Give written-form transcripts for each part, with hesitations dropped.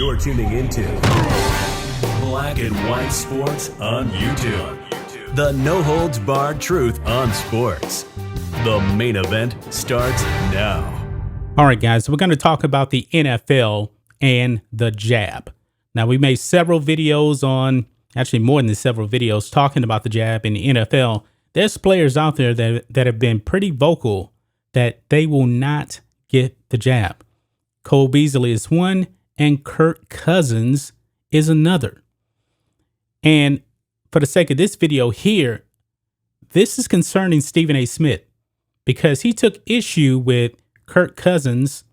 You're tuning into Black and White Sports on YouTube. The no-holds-barred truth on sports. The main event starts now. All right, guys, we're going to talk about the NFL and the jab. Now, we made several videos on, actually more than several videos, talking about the jab in the NFL. There's players out there that have been pretty vocal that they will not get the jab. Cole Beasley is one, and Kirk Cousins is another. And for the sake of this video here, this is concerning Stephen A. Smith because he took issue with Kirk Cousins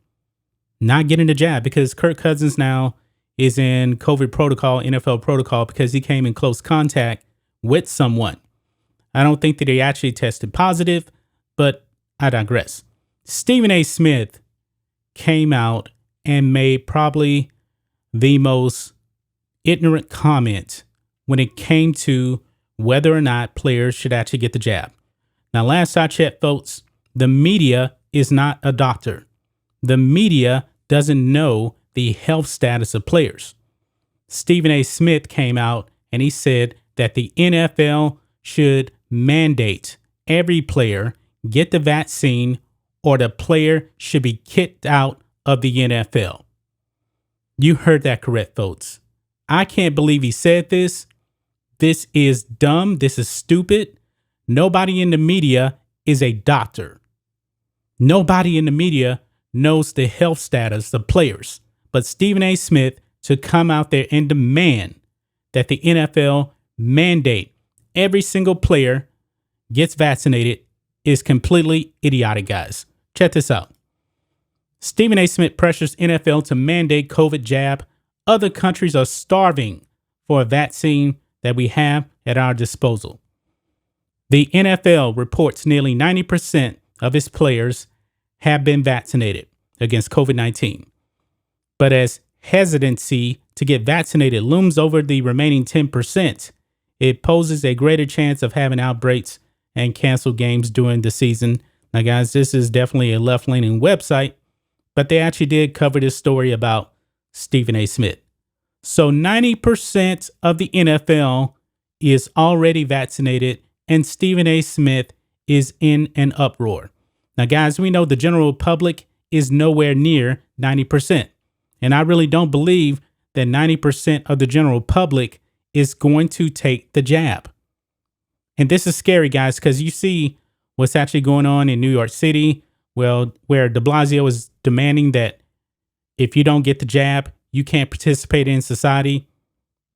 not getting the jab because Kirk Cousins now is in COVID protocol, NFL protocol, because he came in close contact with someone. I don't think that he actually tested positive, but I digress. Stephen A. Smith came out and made probably the most ignorant comment when it came to whether or not players should actually get the jab. Now, last I checked, folks, the media is not a doctor. The media doesn't know the health status of players. Stephen A. Smith came out and he said that the NFL should mandate every player get the vaccine or the player should be kicked out of the NFL. You heard that correct, folks. I can't believe he said this. This is dumb. This is stupid. Nobody in the media is a doctor. Nobody in the media knows the health status of players. But Stephen A. Smith to come out there and demand that the NFL mandate every single player gets vaccinated is completely idiotic, guys. Check this out. Stephen A. Smith pressures NFL to mandate COVID jab. Other countries are starving for a vaccine that we have at our disposal. The NFL reports nearly 90% of its players have been vaccinated against COVID-19. But as hesitancy to get vaccinated looms over the remaining 10%, it poses a greater chance of having outbreaks and canceled games during the season. Now, guys, this is definitely a left-leaning website, but they actually did cover this story about Stephen A. Smith. So 90% of the NFL is already vaccinated, and Stephen A. Smith is in an uproar. Now, guys, we know the general public is nowhere near 90%. And I really don't believe that 90% of the general public is going to take the jab. And this is scary, guys, because you see what's actually going on in New York City, well, where de Blasio is demanding that if you don't get the jab, you can't participate in society.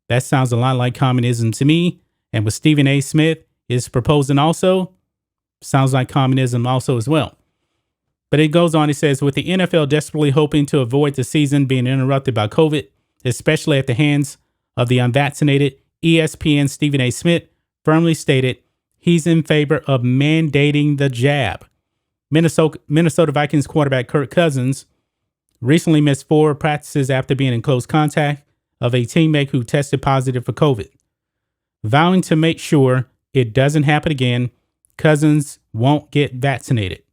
That sounds a lot like communism to me. And what Stephen A. Smith is proposing also sounds like communism also as well. But it goes on, it says, with the NFL desperately hoping to avoid the season being interrupted by COVID, especially at the hands of the unvaccinated, ESPN Stephen A. Smith firmly stated he's in favor of mandating the jab. Minnesota Vikings quarterback Kirk Cousins recently missed 4 practices after being in close contact of a teammate who tested positive for COVID. Vowing to make sure it doesn't happen again, Cousins won't get vaccinated,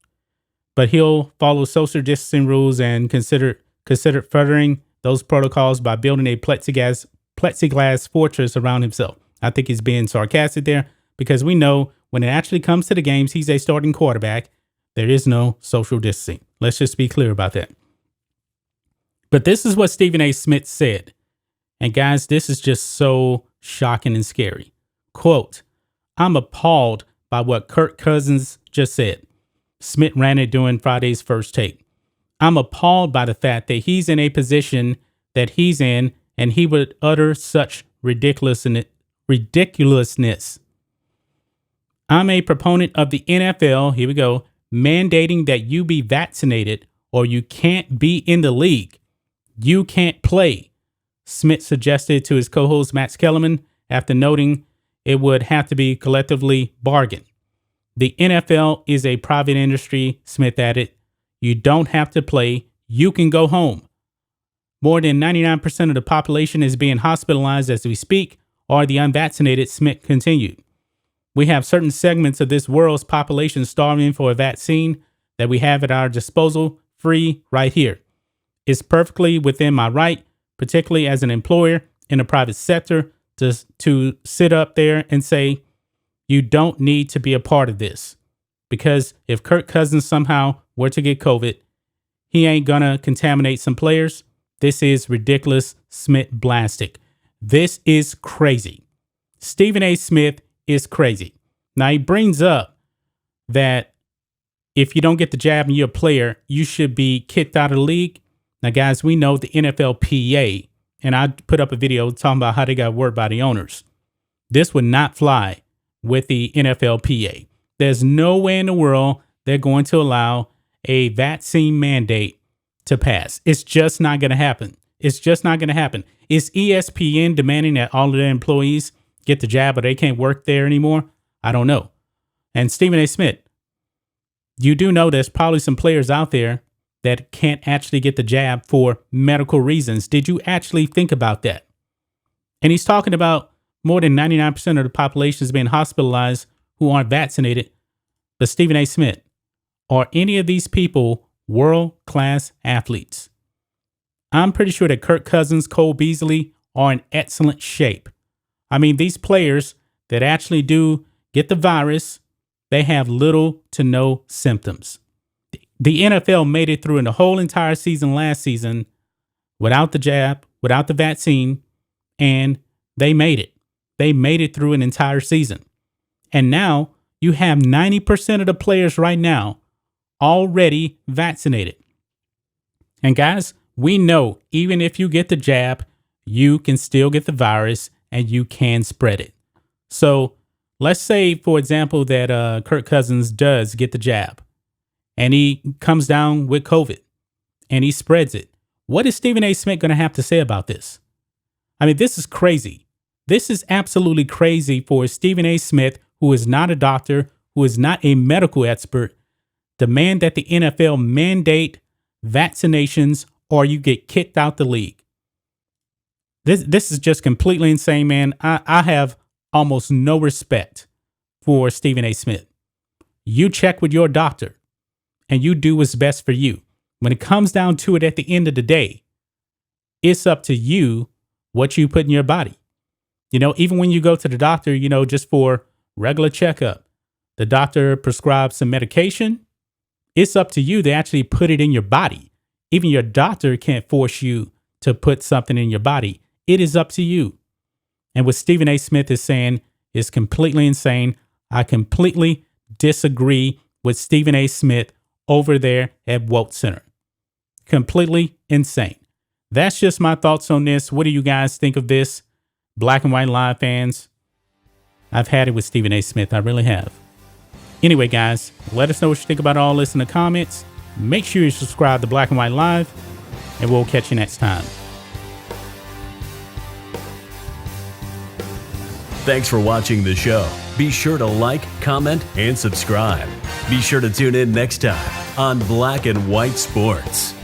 but he'll follow social distancing rules and consider furthering those protocols by building a plexiglass fortress around himself. I think he's being sarcastic there because we know when it actually comes to the games, he's a starting quarterback. There is no social distancing. Let's just be clear about that. But this is what Stephen A. Smith said. And guys, this is just so shocking and scary. Quote, I'm appalled by what Kirk Cousins just said. Smith ran it during Friday's First Take. I'm appalled by the fact that he's in a position that he's in and he would utter such ridiculousness. I'm a proponent of the NFL, here we go, mandating that you be vaccinated or you can't be in the league. You can't play, Smith suggested to his co-host Max Kellerman after noting it would have to be collectively bargained. The NFL is a private industry, Smith added. You don't have to play. You can go home. More than 99% of the population is being hospitalized as we speak, or the unvaccinated, Smith continued. We have certain segments of this world's population starving for a vaccine that we have at our disposal, free right here. It's perfectly within my right particularly as an employer in the private sector, to sit up there and say, you don't need to be a part of this. Because if Kirk Cousins somehow were to get COVID, he ain't gonna contaminate some players. This is ridiculous, Smith-blastic. This is crazy. Stephen A. Smith is crazy. Now, he brings up that if you don't get the jab and you're a player, you should be kicked out of the league. Now, guys, we know the NFLPA, and I put up a video talking about how they got word by the owners. This would not fly with the NFLPA. There's no way in the world they're going to allow a vaccine mandate to pass. It's just not going to happen. It's just not going to happen. Is ESPN demanding that all of their employees get the jab or they can't work there anymore? I don't know. And Stephen A. Smith, you do know there's probably some players out there that can't actually get the jab for medical reasons. Did you actually think about that? And he's talking about more than 99% of the population is being hospitalized who aren't vaccinated. But Stephen A. Smith, are any of these people world-class athletes? I'm pretty sure that Kirk Cousins, Cole Beasley are in excellent shape. I mean, these players that actually do get the virus, they have little to no symptoms. The NFL made it through in the whole entire season last season without the jab, without the vaccine, and they made it. They made it through an entire season. And now you have 90% of the players right now already vaccinated. And guys, we know even if you get the jab, you can still get the virus and you can spread it. So let's say, for example, that Kirk Cousins does get the jab and he comes down with COVID and he spreads it. What is Stephen A. Smith going to have to say about this? I mean, this is crazy. This is absolutely crazy for Stephen A. Smith, who is not a doctor, who is not a medical expert, demand that the NFL mandate vaccinations or you get kicked out the league. This is just completely insane, man. I have almost no respect for Stephen A. Smith. You check with your doctor and you do what's best for you. When it comes down to it at the end of the day, it's up to you what you put in your body. You know, even when you go to the doctor, you know, just for regular checkup, the doctor prescribes some medication. It's up to you to actually put it in your body. Even your doctor can't force you to put something in your body. It is up to you. And what Stephen A. Smith is saying is completely insane. I completely disagree with Stephen A. Smith over there at Woke Center. Completely insane. That's just my thoughts on this. What do you guys think of this? Black and White Live fans, I've had it with Stephen A. Smith. I really have. Anyway, guys, let us know what you think about all this in the comments. Make sure you subscribe to Black and White Live, and we'll catch you next time. Thanks for watching the show. Be sure to like, comment, and subscribe. Be sure to tune in next time on Black and White Sports.